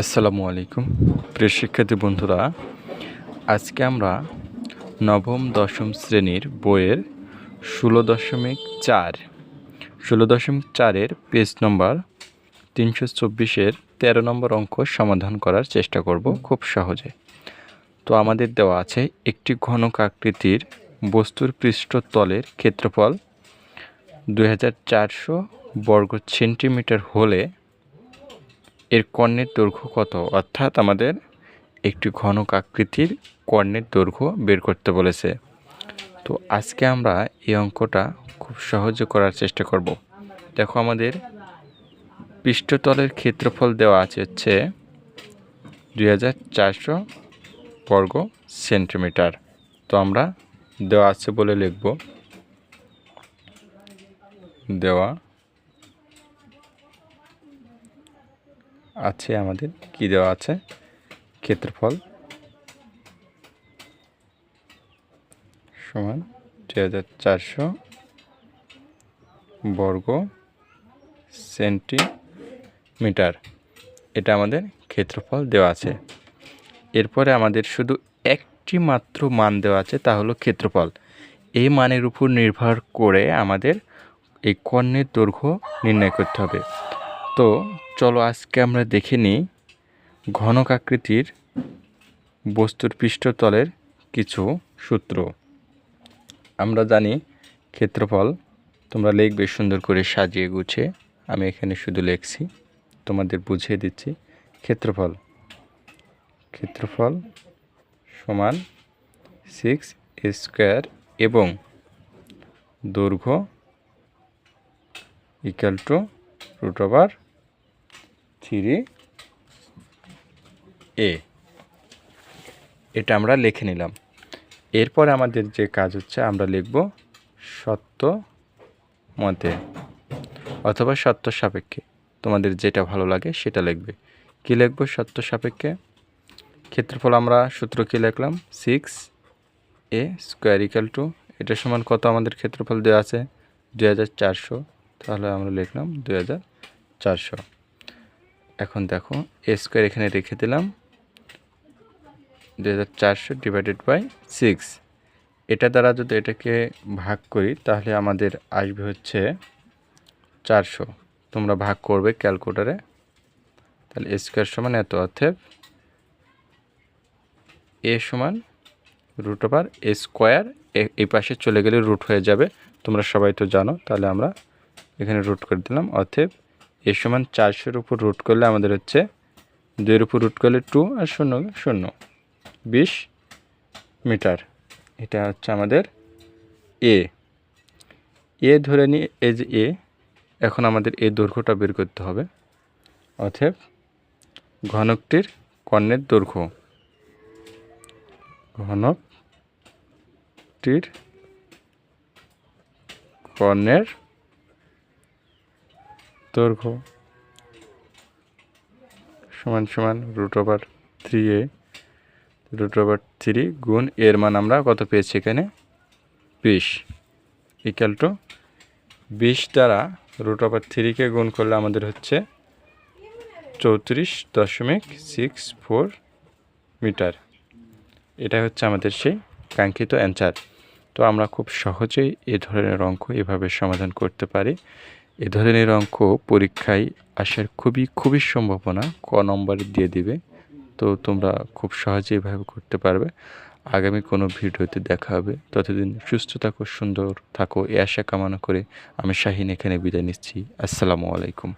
আসসালামু আলাইকুম প্রিয় শিক্ষার্থী বন্ধুরা, আজকে আমরা নবম দশম শ্রেণীর বইয়ের 16.4 পেজ নম্বর 324-এর 13 নম্বর অঙ্ক সমাধান করার চেষ্টা করব খুব সহজে। তো আমাদের দেওয়া আছে একটি ঘনক আকৃতির বস্তুর পৃষ্ঠতলের ক্ষেত্রফল 2400 বর্গ সেন্টিমিটার হলে এর কর্ণের দৈর্ঘ্য কত? অর্থাৎ আমাদের একটি ঘনক আকৃতির কর্ণের দৈর্ঘ্য বের করতে বলেছে। তো আজকে আমরা এই অঙ্কটা খুব সহজে করার চেষ্টা করব। দেখো, আমাদের পৃষ্ঠতলের ক্ষেত্রফল দেওয়া আছে হচ্ছে 2400 বর্গ সেন্টিমিটার। তো আমরা দেওয়া আছে বলে লিখব, দেওয়া আছে আমাদের কি দেওয়া আছে, ক্ষেত্রফল সমান 2400 বর্গ সেন্টিমিটার। এটা আমাদের ক্ষেত্রফল দেওয়া আছে। এরপরে আমাদের শুধু একটি মাত্র মান দেওয়া আছে, তা হলো ক্ষেত্রফল। এই মানের উপর নির্ভর করে আমাদের এই কর্ণের দৈর্ঘ্য নির্ণয় করতে হবে। তো চলো আজকে আমরা দেখে নিই ঘনক আকৃতির বস্তুর পৃষ্ঠতলের কিছু সূত্র। আমরা জানি ক্ষেত্রফল, তোমরা লিখবে সুন্দর করে সাজিয়ে গুছিয়ে। আমি এখানে শুধু লিখছি, তোমাদের বুঝিয়ে দিচ্ছি। ক্ষেত্রফল সমান 6a² এবং দৈর্ঘ্য √3a। এটা আমরা লিখে নিলাম। এরপরে আমাদের যে কাজ হচ্ছে, আমরা লিখব সত্য মতে অথবা সত্য সাপেক্ষে, তোমাদের যেটা ভালো লাগে সেটা লিখবে। কি লিখব? সত্য সাপেক্ষে। ক্ষেত্রফল আমরা সূত্র কি লিখলাম? 6a², এটা সমান কত? আমাদের ক্ষেত্রফল দেওয়া আছে 2400, তাহলে আমরা লিখলাম 2400। এখন দেখো, a² এখানে রেখে দিলাম, 2400 ডিভাইডেড বাই 6। এটা দ্বারা যদি এটাকে ভাগ করি তাহলে আমাদের আসবে হচ্ছে 400। তোমরা ভাগ করবে ক্যালকুলেটরে, তাহলে a² সমান এত। অর্থাৎ a সমান √a², এই পাশে চলে গেলে রুট হয়ে যাবে, তোমরা সবাই তো জানো। তাহলে আমরা এখানে রুট করে দিলাম। অর্থাৎ a সমান 400-এর উপর রুট করলে আমাদের হচ্ছে 2-এর উপর রুট করলে 2 আর 0 0, 20 মিটার। এটা হচ্ছে আমাদের এ ধরে নিই, এই যে এ। এখন আমাদের এই দৈর্ঘ্যটা বের করতে হবে। অতএব ঘনকটির কর্ণের দৈর্ঘ্য, ঘনকটির কর্ণের দৈর্ঘ্য সমান সমান √3a, √3 গুণ এর মান আমরা কত পেয়েছি এখানে? 20 = 20 দ্বারা √3কে গুণ করলে আমাদের হচ্ছে 34.64 মিটার। এটা হচ্ছে আমাদের সেই কাঙ্ক্ষিত অ্যান্সার। তো আমরা খুব সহজেই এ ধরনের অঙ্ক এভাবে সমাধান করতে পারি। এ ধরনের অঙ্ক পরীক্ষায় আসার খুবই সম্ভাবনা ক নম্বর দিয়ে দিবে। তো তোমরা খুব সহজেই এভাবে করতে পারবে। আগামী কোনো ভিডিওতে দেখা হবে। ততদিন সুস্থ থাকো, সুন্দর থাকো, এই আশা কামনা করে আমি শাহিন এখানে বিদায় নিচ্ছি। আসসালামু আলাইকুম।